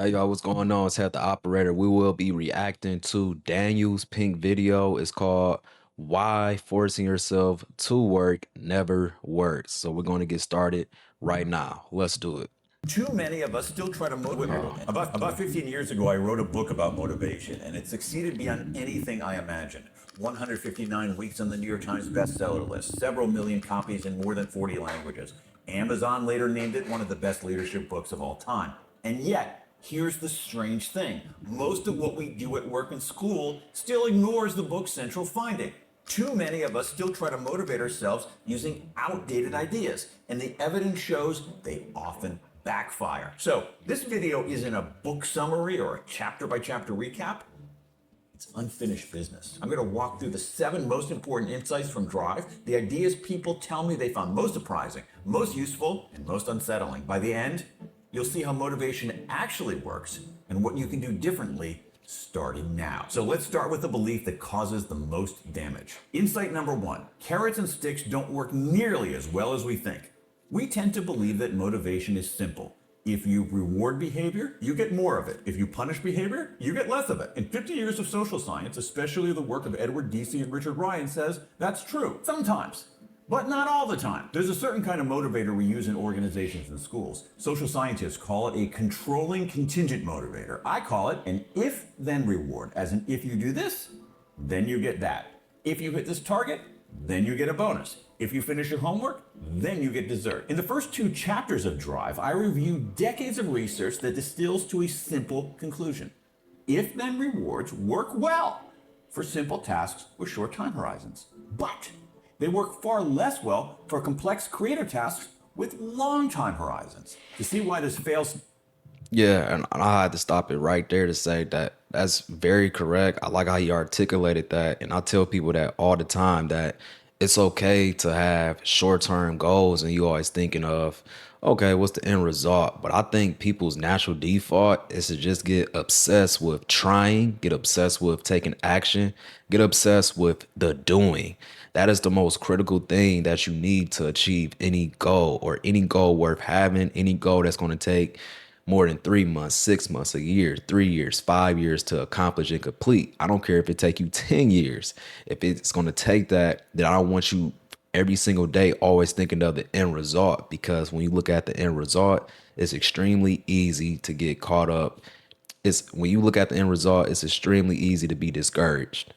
Hey y'all, what's going on? It's Head the Operator. We will be reacting to Daniel's pink video. It's called Why Forcing Yourself to Work Never Works. So we're going to get started right now. Let's do it. Too many of us still try to motivate. About 15 years ago, I wrote a book about motivation, and it succeeded beyond anything I imagined. 159 weeks on the New York Times bestseller list, several million copies in more than 40 languages. Amazon later named it one of the best leadership books of all time. And yet, here's the strange thing. Most of what we do at work and school still ignores the book's central finding. Too many of us still try to motivate ourselves using outdated ideas, and the evidence shows they often backfire. So, this video isn't a book summary or a chapter by chapter recap. It's unfinished business. I'm going to walk through the 7 most important insights from Drive, the ideas people tell me they found most surprising, most useful, and most unsettling. By the end, you'll see how motivation actually works and what you can do differently starting now. So let's start with the belief that causes the most damage. Insight number 1, carrots and sticks don't work nearly as well as we think. We tend to believe that motivation is simple. If you reward behavior, you get more of it. If you punish behavior, you get less of it. In 50 years of social science, especially the work of Edward Deci and Richard Ryan, says that's true. Sometimes. But not all the time. There's a certain kind of motivator we use in organizations and schools. Social scientists call it a controlling contingent motivator. I call it an if-then reward, as in if you do this, then you get that. If you hit this target, then you get a bonus. If you finish your homework, then you get dessert. In the first 2 chapters of Drive, I review decades of research that distills to a simple conclusion. If-then rewards work well for simple tasks with short time horizons, but they work far less well for complex creative tasks with long time horizons. To see why this fails. Yeah, and I had to stop it right there to say that that's very correct. I like how you articulated that. And I tell people that all the time that it's okay to have short-term goals and you always thinking of, okay, what's the end result? But I think people's natural default is to just get obsessed with trying, get obsessed with taking action, get obsessed with the doing. That is the most critical thing that you need to achieve any goal or any goal worth having, any goal that's going to take more than 3 months, 6 months, a year, 3 years, 5 years to accomplish and complete. I don't care if it take you 10 years. If it's going to take that, then I don't want you every single day always thinking of the end result, because when you look at the end result, it's extremely easy to get caught up. It's when you look at the end result, it's extremely easy to be discouraged.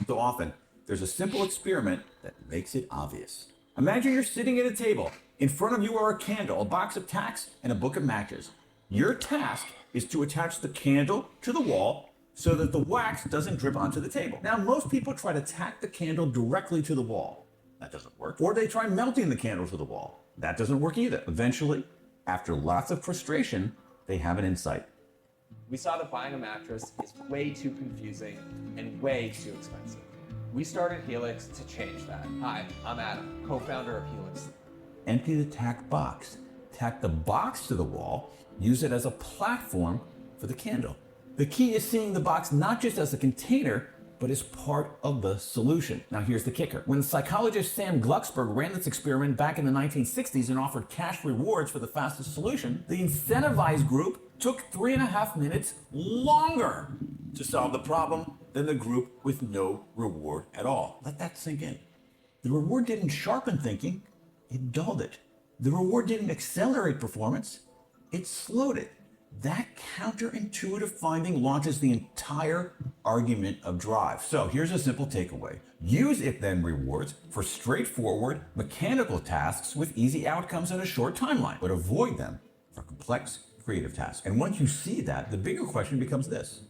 So often, there's a simple experiment that makes it obvious. Imagine you're sitting at a table. In front of you are a candle, a box of tacks, and a book of matches. Your task is to attach the candle to the wall so that the wax doesn't drip onto the table. Now, most people try to tack the candle directly to the wall. That doesn't work. Or they try melting the candle to the wall. That doesn't work either. Eventually, after lots of frustration, they have an insight. We saw that buying a mattress is way too confusing and way too expensive. We started Helix to change that. Hi, I'm Adam, co-founder of Helix. Empty the tack box. Tack the box to the wall. Use it as a platform for the candle. The key is seeing the box not just as a container, but as part of the solution. Now here's the kicker. When psychologist Sam Glucksberg ran this experiment back in the 1960s and offered cash rewards for the fastest solution, the incentivized group took 3.5 minutes longer to solve the problem than the group with no reward at all. Let that sink in. The reward didn't sharpen thinking, it dulled it. The reward didn't accelerate performance, it slowed it. That counterintuitive finding launches the entire argument of Drive. So here's a simple takeaway. Use if-then rewards for straightforward, mechanical tasks with easy outcomes and a short timeline, but avoid them for complex, creative tasks. And once you see that, the bigger question becomes this.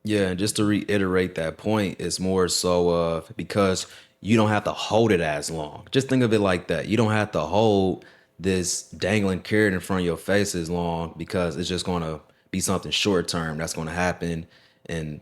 Yeah, and just to reiterate that point, it's more so because you don't have to hold it as long. Just think of it like that. You don't have to hold this dangling carrot in front of your face as long, because it's just going to be something short term that's going to happen in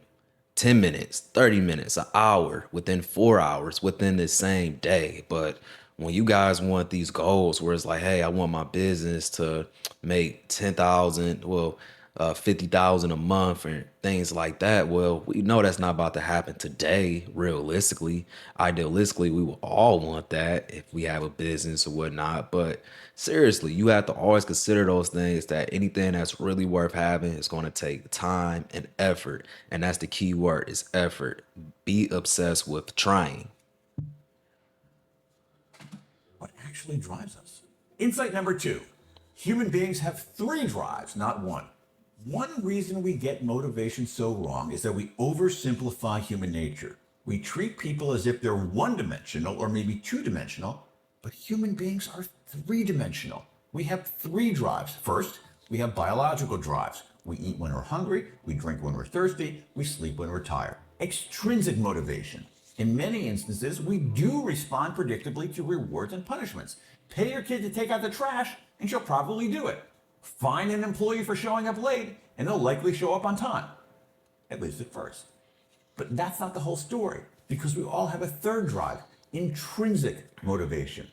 10 minutes, 30 minutes, an hour, within 4 hours, within the same day. But when you guys want these goals where it's like, hey, I want my business to make 10,000, well, 50,000 a month and things like that. Well, we know that's not about to happen today. Realistically, idealistically, we will all want that if we have a business or whatnot. But seriously, you have to always consider those things, that anything that's really worth having is going to take time and effort. And that's the key word, is effort. Be obsessed with trying. What actually drives us? Insight number 2. Human beings have 3 drives, not 1. One reason we get motivation so wrong is that we oversimplify human nature. We treat people as if they're one-dimensional or maybe two-dimensional, but human beings are three-dimensional. We have 3 drives. First, we have biological drives. We eat when we're hungry, we drink when we're thirsty, we sleep when we're tired. Extrinsic motivation. In many instances, we do respond predictably to rewards and punishments. Pay your kid to take out the trash, and she'll probably do it. Fine an employee for showing up late, and they'll likely show up on time, at least at first. But that's not the whole story, because we all have a third drive, intrinsic motivation.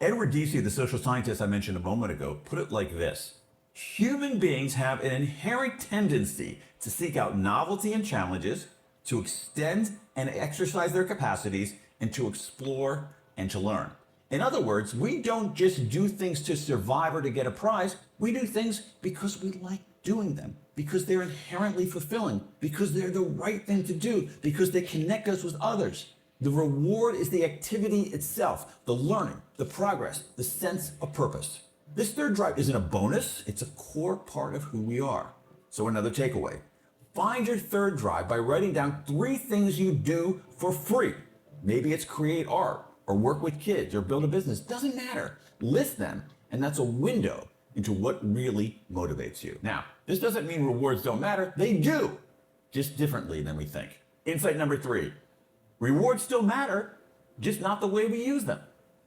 Edward Deci, the social scientist I mentioned a moment ago, put it like this: human beings have an inherent tendency to seek out novelty and challenges, to extend and exercise their capacities, and to explore and to learn. In other words, we don't just do things to survive or to get a prize. We do things because we like doing them, because they're inherently fulfilling, because they're the right thing to do, because they connect us with others. The reward is the activity itself, the learning, the progress, the sense of purpose. This third drive isn't a bonus, it's a core part of who we are. So another takeaway: find your third drive by writing down 3 things you do for free. Maybe it's create art, or work with kids, or build a business. Doesn't matter. List them, and that's a window into what really motivates you. Now, this doesn't mean rewards don't matter. They do, just differently than we think. Insight number 3. Rewards still matter, just not the way we use them.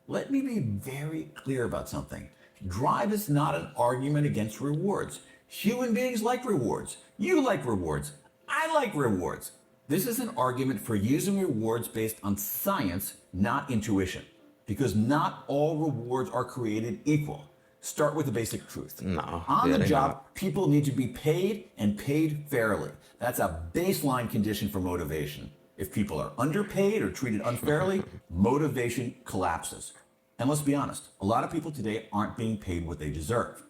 Let me be very clear about something. Drive is not an argument against rewards. Human beings like rewards. You like rewards. I like rewards. This is an argument for using rewards based on science, not intuition, because not all rewards are created equal. Start with the basic truth. No. On Yeah, the they job, not. people need to be paid and paid fairly. That's a baseline condition for motivation. If people are underpaid or treated unfairly, motivation collapses. And let's be honest, a lot of people today aren't being paid what they deserve.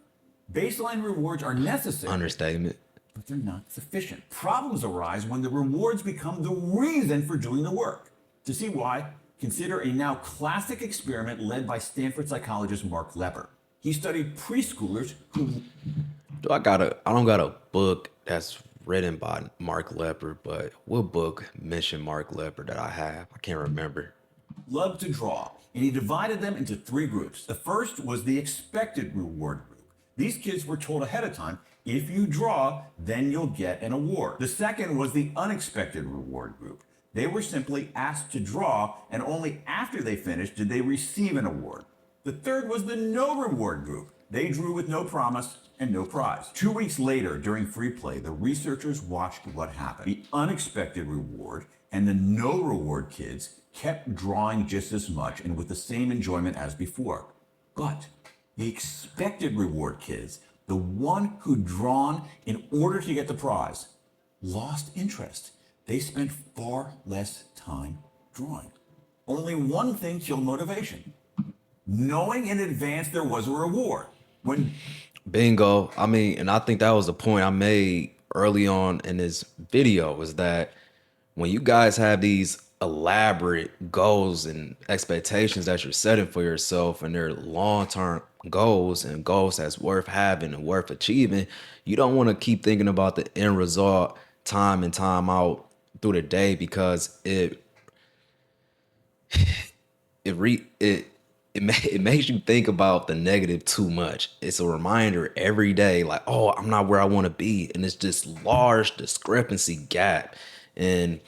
Baseline rewards are necessary, Understatement. but they're not sufficient. Problems arise when the rewards become the reason for doing the work. To see why, consider a now classic experiment led by Stanford psychologist Mark Lepper. He studied preschoolers who I don't got a book that's written by Mark Lepper, but what book mentioned Mark Lepper that I have? I can't remember. loved to draw, and he divided them into 3 groups. The first was the expected reward group. These kids were told ahead of time, if you draw, then you'll get an award. The second was the unexpected reward group. They were simply asked to draw, and only after they finished did they receive an award. The third was the no reward group. They drew with no promise and no prize. 2 weeks later, during free play, the researchers watched what happened. The unexpected reward and the no reward kids kept drawing just as much and with the same enjoyment as before. But the expected reward kids, the one who'd drawn in order to get the prize, lost interest. They spent far less time drawing. Only one thing killed motivation: knowing in advance there was a reward. When Bingo. I mean, and I think that was the point I made early on in this video, was that when you guys have these elaborate goals and expectations that you're setting for yourself, and they're long-term goals and goals that's worth having and worth achieving, you don't want to keep thinking about the end result time and time out through the day, because it makes you think about the negative too much. It's a reminder every day, like, oh, I'm not where I want to be, and it's this large discrepancy gap. And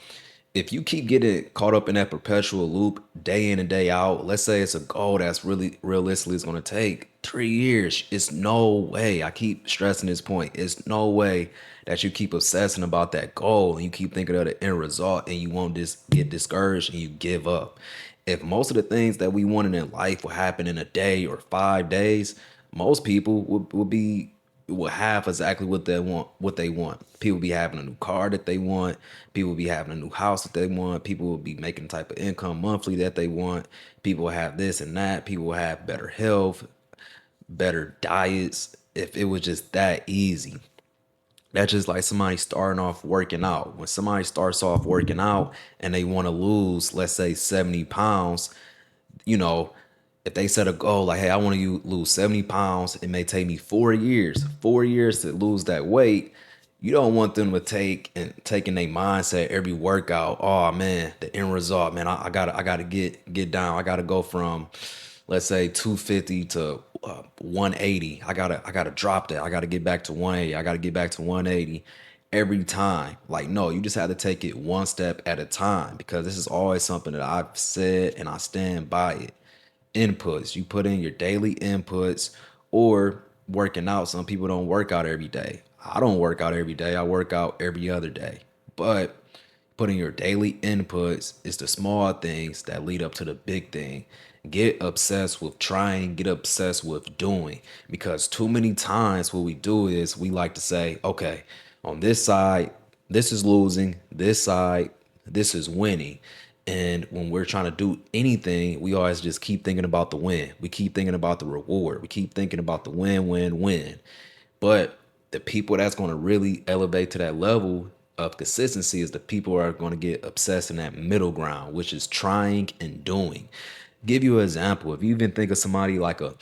if you keep getting caught up in that perpetual loop day in and day out, let's say it's a goal that's really realistically is going to take 3 years. It's no way. I keep stressing this point. It's no way that you keep obsessing about that goal and you keep thinking of the end result, and you won't just get discouraged and you give up. If most of the things that we wanted in life will happen in a day or 5 days, most people would be will have exactly what they want. People be having a new car that they want. People be having a new house that they want. People will be making the type of income monthly that they want. People will have this and that. People will have better health, better diets. If it was just that easy. That's just like somebody starting off working out. When somebody starts off working out and they want to lose, let's say 70 pounds, you know, if they set a goal like, hey, I want to lose 70 pounds, it may take me 4 years to lose that weight. You don't want them to taking their mindset every workout. Oh man, the end result, man, I gotta get down. I gotta go from, let's say 250 to 180. I gotta drop that. I gotta get back to 180. I gotta get back to 180 every time. Like, no, you just have to take it one step at a time, because this is always something that I've said and I stand by it. Inputs. You put in your daily inputs, or working out. Some people don't work out every day. I don't work out every day. I work out every other day. But putting your daily inputs is the small things that lead up to the big thing. Get obsessed with trying, get obsessed with doing. Because too many times what we do is we like to say, okay, on this side, this is losing, this side, this is winning. And when we're trying to do anything, we always just keep thinking about the win. We keep thinking about the reward. We keep thinking about the win, win, win. But the people that's going to really elevate to that level of consistency is the people who are going to get obsessed in that middle ground, which is trying and doing. Give you an example. If you even think of somebody like a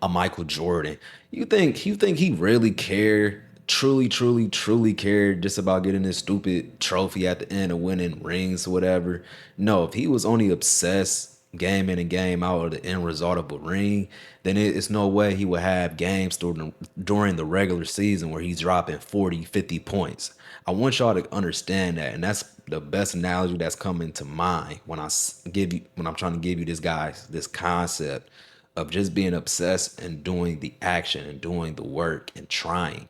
Michael Jordan, you think he really cared, truly cared just about getting this stupid trophy at the end of winning rings or whatever? No, if he was only obsessed game in and game out of the end result of a ring, then it's no way he would have games during the regular season where he's dropping 40, 50 points. I want y'all to understand that, and that's the best analogy that's coming to mind when I'm trying to give you this concept of just being obsessed and doing the action and doing the work and trying.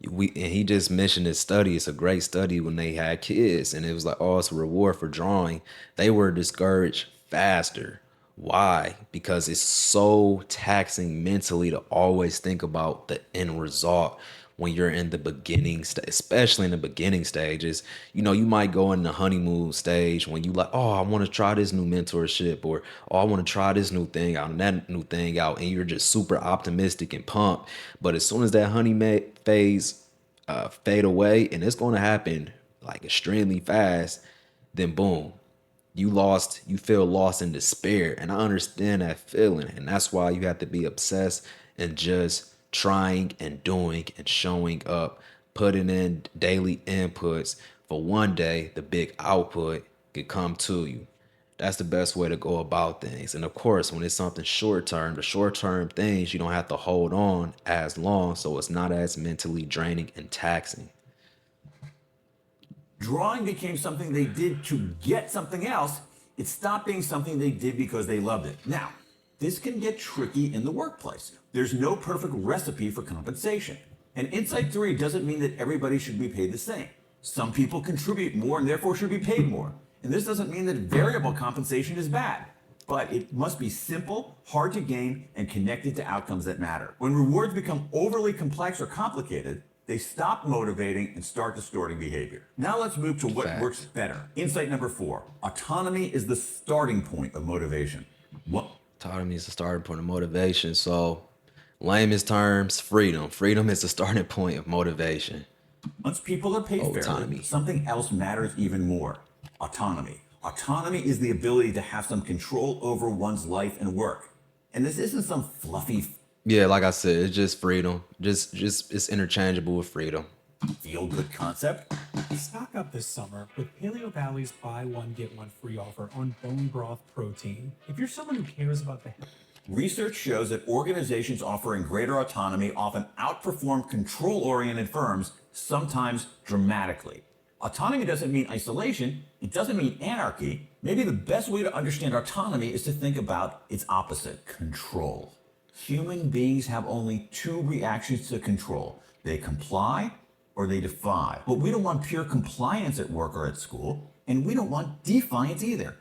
And he just mentioned this study. It's a great study when they had kids, and it was like, oh, it's a reward for drawing. They were discouraged faster. Why? Because it's so taxing mentally to always think about the end result when you're in the beginning stage, especially in the beginning stages. You might go in the honeymoon stage when you like, oh, I want to try this new mentorship, or oh, I want to try this new thing out and that new thing out, and you're just super optimistic and pumped. But as soon as that phase fade away, and it's going to happen like extremely fast, then boom, you feel lost in despair. And I understand that feeling. And that's why you have to be obsessed and just trying and doing and showing up, putting in daily inputs for one day the big output could come to you. That's the best way to go about things. And of course, when it's something short term, the short term things you don't have to hold on as long, so it's not as mentally draining and taxing. Drawing became something they did to get something else. It stopped being something they did because they loved it. Now, this can get tricky in the workplace. There's no perfect recipe for compensation. And Insight 3 doesn't mean that everybody should be paid the same. Some people contribute more and therefore should be paid more. And this doesn't mean that variable compensation is bad, but it must be simple, hard to gain, and connected to outcomes that matter. When rewards become overly complex or complicated, they stop motivating and start distorting behavior. Now let's move to what works better. Insight number 4, autonomy is the starting point of motivation. What? Autonomy is the starting point of motivation. So, lamest terms, freedom. Freedom is the starting point of motivation. Once people are paid fairly, Autonomy. something else matters even more. Autonomy. Autonomy is the ability to have some control over one's life and work. And this isn't some fluffy Yeah, like I said, it's just freedom. Just it's interchangeable with freedom. feel-good concept. Stock up this summer with Paleo Valley's buy one get one free offer on bone broth protein. If you're someone who cares about the health, Research shows that organizations offering greater autonomy often outperform control-oriented firms, sometimes dramatically. Autonomy doesn't mean isolation. It doesn't mean anarchy. Maybe the best way to understand autonomy is to think about its opposite, control. Human beings have only two reactions to control. They comply or they defy. But we don't want pure compliance at work or at school, and we don't want defiance either.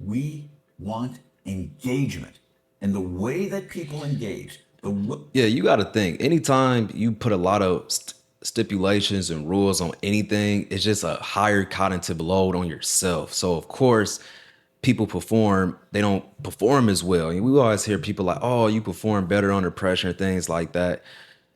We want engagement. And the way that people engage, Yeah, you got to think. Anytime you put a lot of stipulations and rules on anything, it's just a higher cognitive load on yourself. So of course, people perform. They don't perform as well. And we always hear people like, "Oh, you perform better under pressure," and things like that.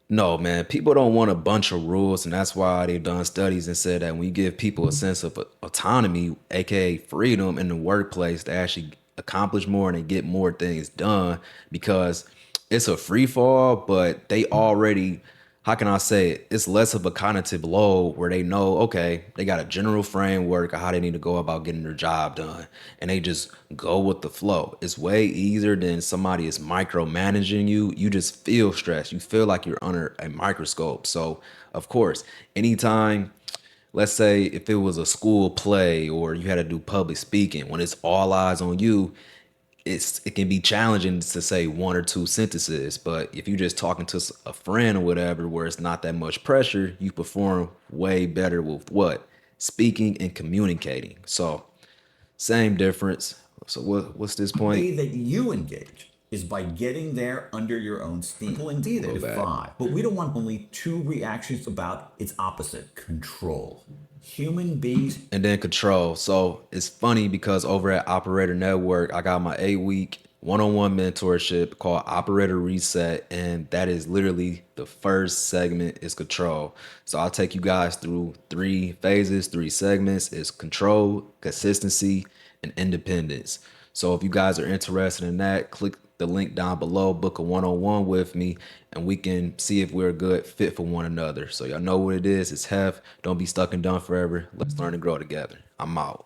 No, man, people don't want a bunch of rules, and that's why they've done studies and said that when you give people a sense of autonomy, aka freedom in the workplace, they actually accomplish more and they get more things done because it's a free fall, but they already, how can I say it? It's less of a cognitive load where they know, okay, they got a general framework of how they need to go about getting their job done. And they just go with the flow. It's way easier than somebody is micromanaging you. You just feel stressed. You feel like you're under a microscope. So, of course, anytime, let's say if it was a school play or you had to do public speaking, when it's all eyes on you, it can be challenging to say one or two sentences, but if you're just talking to a friend or whatever where it's not that much pressure, you perform way better with what? Speaking and communicating. So same difference. So what's this The way point? that you engage is by getting there under your own steam. People indeed they Go back. defy, but we don't want only two reactions about its opposite: control. Human beings And then control. So it's funny because over at Operator Network, I got my 8-week one-on-one mentorship called Operator Reset, and that is literally the first segment is control. So I'll take you guys through 3 phases, 3 segments. It's control, consistency, and independence. So if you guys are interested in that, click the link down below, book a one-on-one with me, and we can see if we're a good fit for one another. So y'all know what it is. It's Hef. Don't be stuck and done forever. Let's learn and grow together. I'm out.